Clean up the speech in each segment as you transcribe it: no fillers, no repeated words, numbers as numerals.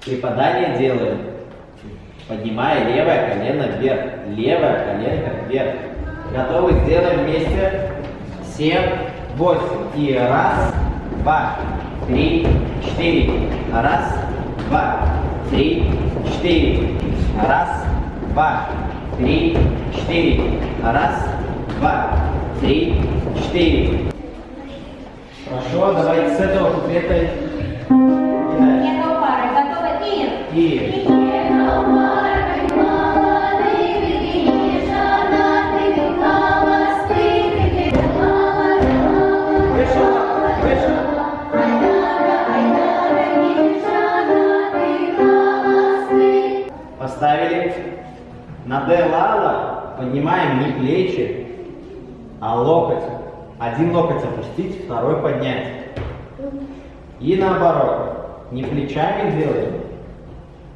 Припадание делаем, поднимая левое колено вверх. Левое коленко вверх. Готовы? Сделаем вместе. 7, 8. И раз, два, три, четыре. Раз, два, три, четыре. Раз, два, три, четыре. Раз, два, три, четыре. Хорошо, давайте с этого куплета. Первая пара. Готовы? И. Поставили. На Д лала поднимаем не плечи, а локоть. Один локоть опустить, второй поднять. И наоборот. Не плечами делаем,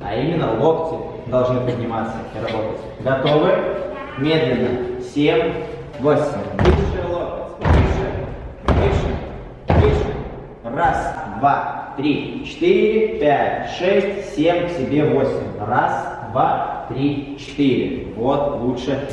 а именно локти должны подниматься и работать. Готовы? Медленно. 7, 8. Выше локоть. Выше, выше, выше. Раз, два, три, четыре, пять, шесть, семь, к себе 8. Раз, два, три, четыре. Вот, лучше.